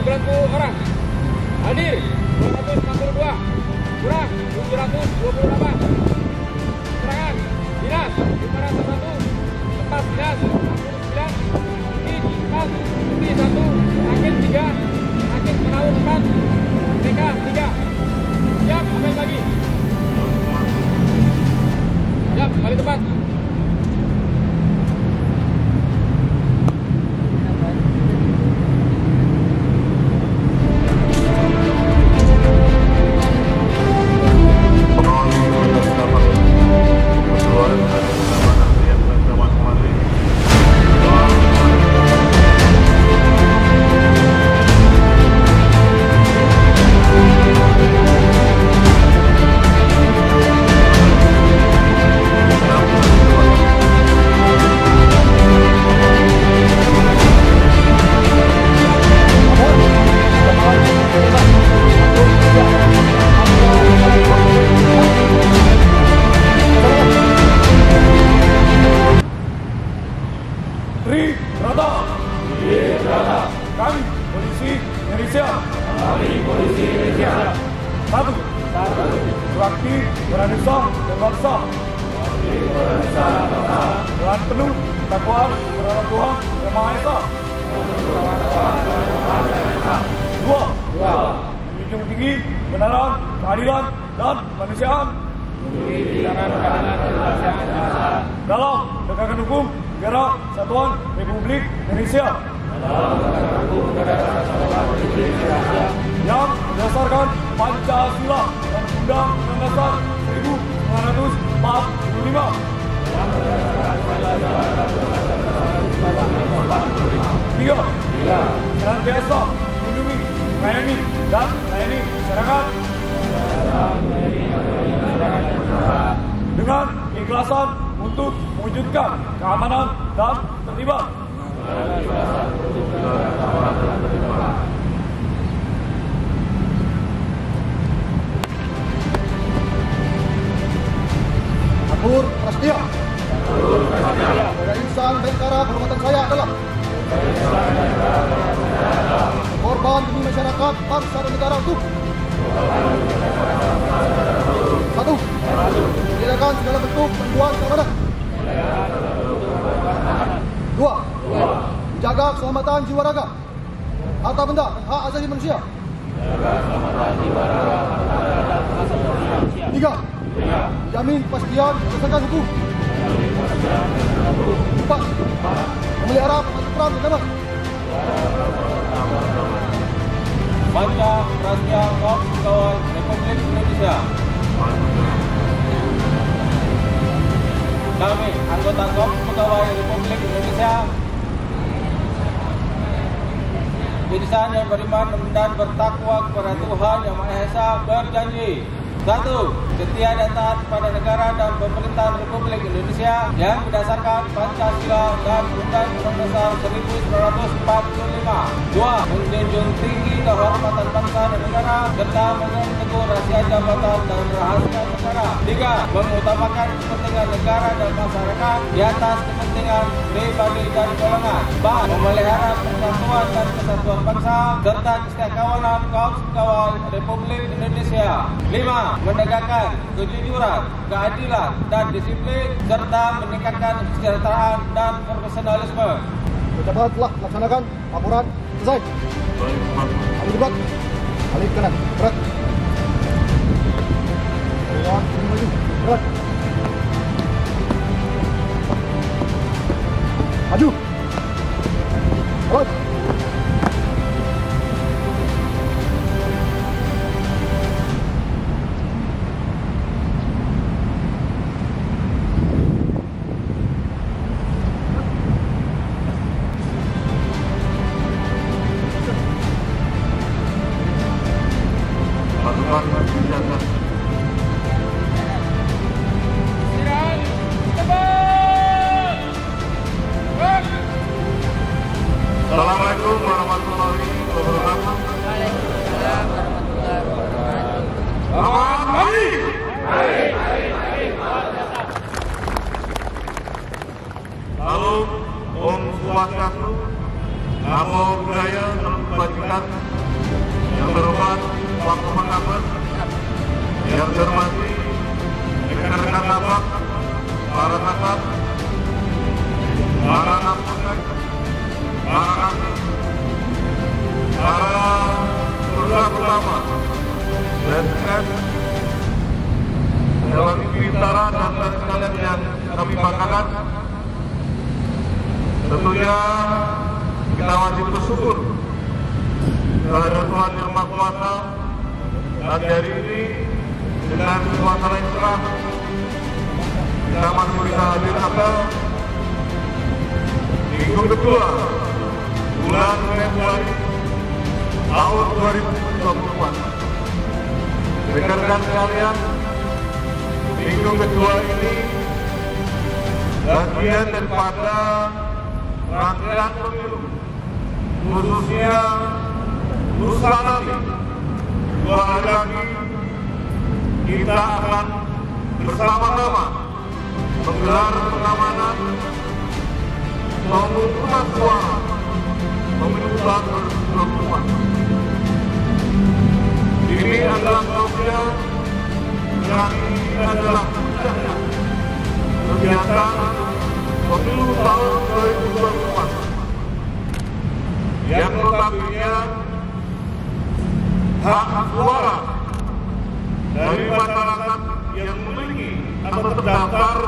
19 orang. Hadir 242, kurang 728. Keterangan dinas 501, tempat dinas 69, tempat bukti 1, sakit 3, sakit menawar 4, TK 3. Siap, ambil lagi. Siap, kembali tempat. Kami Polisi Indonesia. Satu. Berakti, beranisa, dan bangsa. Dengan penuh takwaan kepada Tuhan Yang Maha Esa. Dua. Menjunjung tinggi kebenaran, keadilan, dan kemanusiaan. Dalam penegakan hukum negara Kesatuan Republik Indonesia. Yang berdasarkan Pancasila dan Undang-Undang Dasar 1945. Tiga. Senantiasa melindungi, melayani, dan melayani masyarakat dengan keikhlasan untuk mewujudkan keamanan dan ketertiban. Akur Prasetya. Pada insan Bayangkara perbuatan saya adalah korban demi masyarakat, bangsa dan negara untuk satu. Meniadakan segala bentuk gangguan keamanan. Dua. Menjaga keselamatan jiwa raga, harta benda, dan hak asasi manusia. Tiga. Menjamin kepastian berdasarkan hukum. Empat. Memelihara peraturan dan damai. Panca Prasetya Korps Pegawai Republik Indonesia. Kami, anggota Korps Pegawai Republik Indonesia, insan yang beriman dan bertakwa kepada Tuhan Yang Maha Esa, berjanji: satu, setia dan taat kepada negara dan pemerintahan Republik Indonesia yang berdasarkan Pancasila dan Undang-Undang Dasar 1945. Dua, menjunjung tinggi kehormatan bangsa dan negara serta memegang teguh rahasia jabatan dan rahasia negara. Tiga, mengutamakan kepentingan negara dan masyarakat di atas kepentingan pribadi dan golongan. Empat, memelihara persatuan dan kesatuan bangsa serta kesetiakawanan Korps Pegawai Republik Indonesia. Lima, menegakkan kejujuran, keadilan, dan disiplin serta meningkatkan kesejahteraan dan profesionalisme. Pejabat telah melaksanakan laporan selesai. Alih debat, alih kanan, berat. Berat. Maju. Berat. Assalamualaikum warahmatullahi wabarakatuh. Waalaikumsalam warahmatullahi wabarakatuh. Selamat pagi. Salam Om Swastiastu, Namo Buddhaya, Namo Kebajikan, Yang terhormat Waktu Makassar, yang terhormati rekan-rekan labak, para kasat, para napolsek, para aktif, para saudara utama, dan dalam Bintara dan sekalian yang kami banggakan. Tentunya kita wajib bersyukur kepada Tuhan Yang Maha Kuasa. Dan hari ini dengan suasana yang cerah kita masih bisa hadir apel minggu kedua bulan Februari tahun 2024. Rekan-rekan sekalian, minggu kedua ini bagian daripada rangkaian pemilu, khususnya lusa nanti 2 hari lagi kita akan bersama-sama menggelar pengamanan pemungutan suara pemilu tahun 2024. Ini adalah proses yang adalah kegiatan pemilu tahun 2024 yang notabene hak suara dari masyarakat yang memiliki atau terdaftar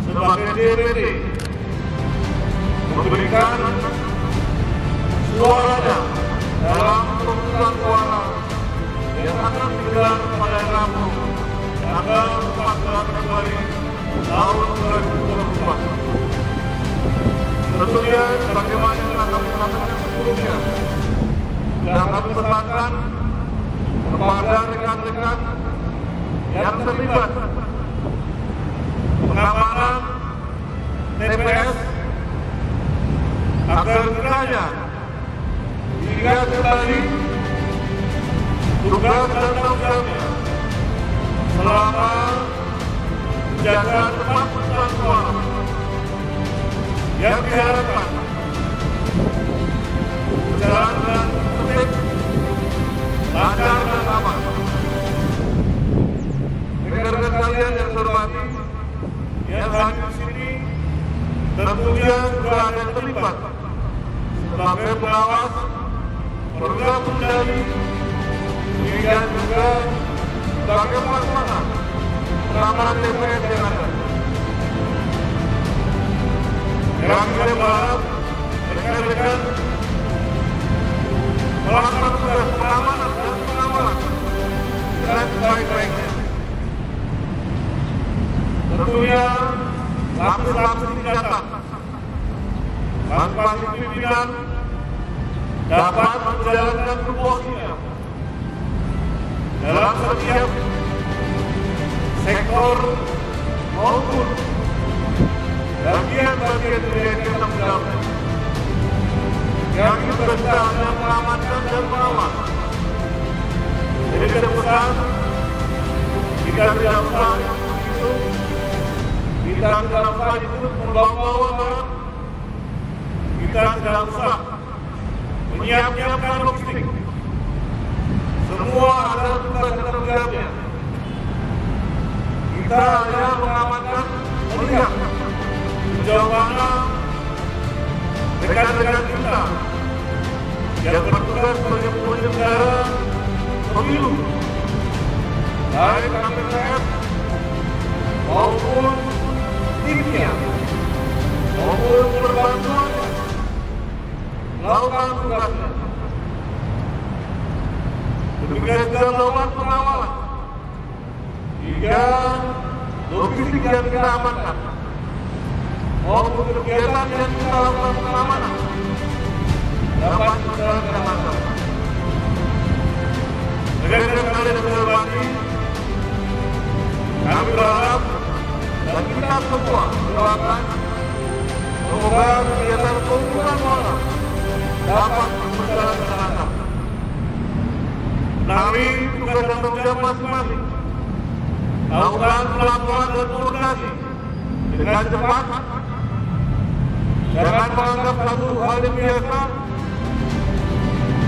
sebagai DPD memberikan suaranya dalam pemungutan suara yang akan digelar pada Rabu tanggal 14 Februari tahun 2024. Tentunya sebagaimana yang kami sampaikan sebelumnya, sudah kami pesankan kepada rekan-rekan yang terlibat pengamanan TPS agar kiranya diingat kembali tugas dan tanggung jawabnya selama menjaga tempat pemungutan suara yang diharapkan berjalan dengan tertib, lancar dan aman. Rekan-rekan kalian yang saya hormati, yang hadir di sini tentunya sudah ada yang terlibat sebagai pengawas, program kendali, demikian juga sebagai pelaksana pengamanan TPS yang ada. Yang saya berharap rekan-rekan melakukan tugas pengamanan dan pengawalan dengan sebaik-baiknya. Tentunya lapis-lapis tingkatan, masing-masing pimpinan dapat menjalankan tupoksinya dalam setiap sektor maupun bagian-bagian menjadi tanggung jawab yang berusaha mengamankan dan mengawal. Jadi kita pesan, kita tidak usah itu, kita tidak usah itu membawa-bawa barang, kita tidak usah menyiapkan logistik. Semua ada tugas dan tanggung jawabnya. Kita hanya mengamankan, melihat sejauh mana rekan-rekan kita yang bertugas sebagai penyelenggara pemilu, baik KPPS maupun timnya maupun perbantuan melakukan tugasnya. Demikian juga melakukan pengawalan hingga logistik yang kita amankan maupun kegiatan yang kita lakukan pengamanan dapat berjalan dengan lancar. Rekan-rekan kalian yang saya hormati, kami berharap dan kita semua doakan semoga kegiatan pemungutan suara dapat berjalan dengan lancar. Melalui tugas dan tanggung jawab masing-masing, lakukan pelaporan dan koordinasi dengan cepat. Jangan menganggap satu hal yang biasa.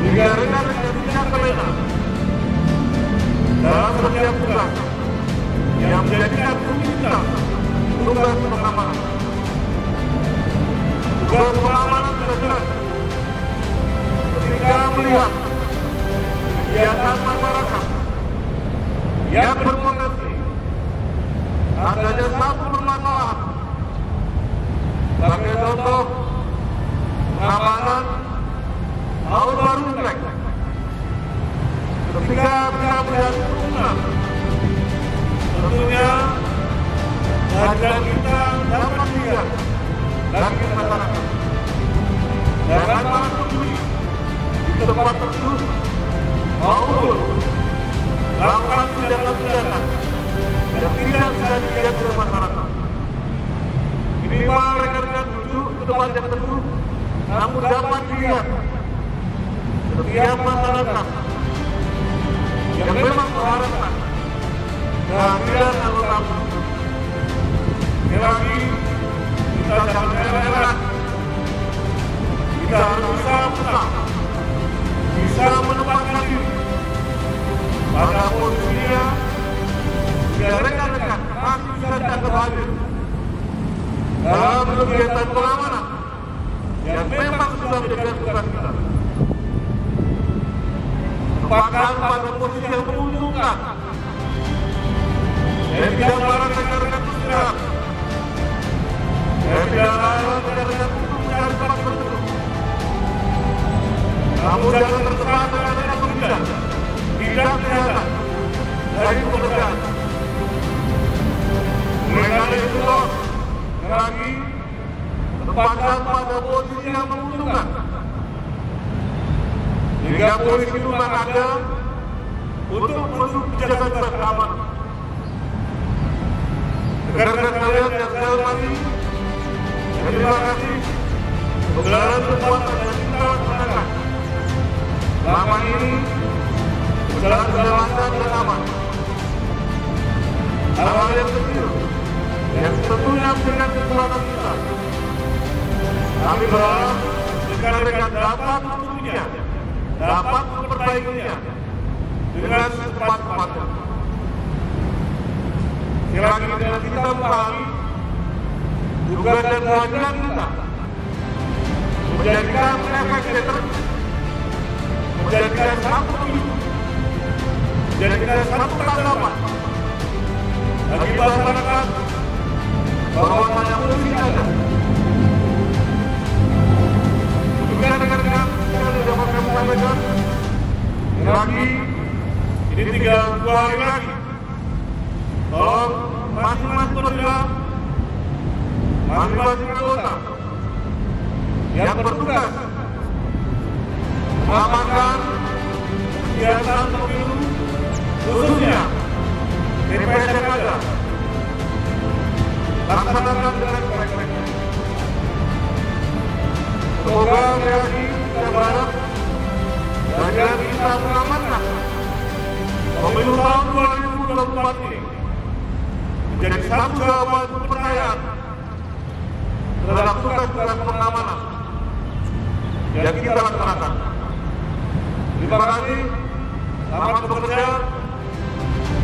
Jika rekan-rekan tidak pidana dalam setiap tugas yang menjadikan kita tugas pengamanan. Tugas pengamanan sudah jelas ketika melihat kegiatan masyarakat yang berpotensi adanya satu permasalahan, sebagai contoh pengamanan tahun baru Imlek. Ketika kita melihat kerumunan, tentunya kehadiran kita dapat dilihat dari masyarakat. Jangan malah peduli di tempat tersebut maupun melakukan tindakan pidana yang tidak bisa dilihat oleh masyarakat. Minimal rekan-rekan duduk ke tempat yang teduh, namun dapat dilihat setiap masyarakat yang memang mengharapkan kehadiran anggota. Sekali lagi, kita jangan elak-elak. Kita harus bisa menempatkan diri pada posisinya, biar rekan-rekan masih bisa dianggap hadir dalam kegiatan pengamanan yang memang sudah menjadi tugas kita. Tempatkan pada posisi yang menguntungkan dan tidak melarang rekan-rekan istirahat, dan tidak melarang rekan-rekan untuk mencari tempat berteduh. Namun jangan terserah rekan-rekan berbidang tidak kelihatan dari pekerjaan. Mereka itu lagi tempatkan pada posisi yang menguntungkan, hingga polisi rumah ada untuk menjaga keamanan. Rekan-rekan kalian yang saya hormati, terima kasih pegelaran perbuatan yang kita laksanakan selama ini berjalan dengan lancar dan aman. Hal-hal yang kecil yang tentunya memberikan kekuatan kita, kami berharap rekan-rekan dapat memenuhinya, dapat memperbaikinya dengan secepat-cepatnya. Sekali lagi, dengan kita memahami tugas dan kewajiban kita menjadikan efek deteran, menjadikan satu pintu, menjadikan satu tanggapan bagi masyarakat bahwa hanya polisi ada. Demikian rekan-rekan yang dapat kami sampaikan. Lagi ini tinggal 2 hari lagi. Tolong masing-masing perwira, masing-masing anggota yang bertugas mengamankan kegiatan pemilu, khususnya TPS yang ada, laksanakan dengan baik-baik. Semoga reaksi kita berharap dengan kita mengamankan pemilu tahun 2024 ini menjadi satu jawaban kepercayaan terhadap tugas-tugas pengamanan yang kita laksanakan. Terima kasih, selamat bekerja.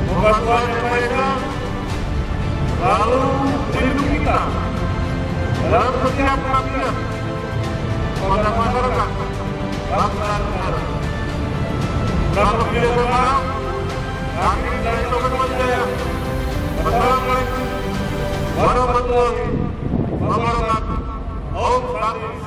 Semoga Tuhan Yang Maha Esa selalu melindungi kita dalam setiap pengabdian kepada masyarakat, bangsa dan negara. Kurang lebih dari maaf, kami dari Kabupaten Jaya. Wassalamualaikum warahmatullahi wabarakatuh. Om Shanti.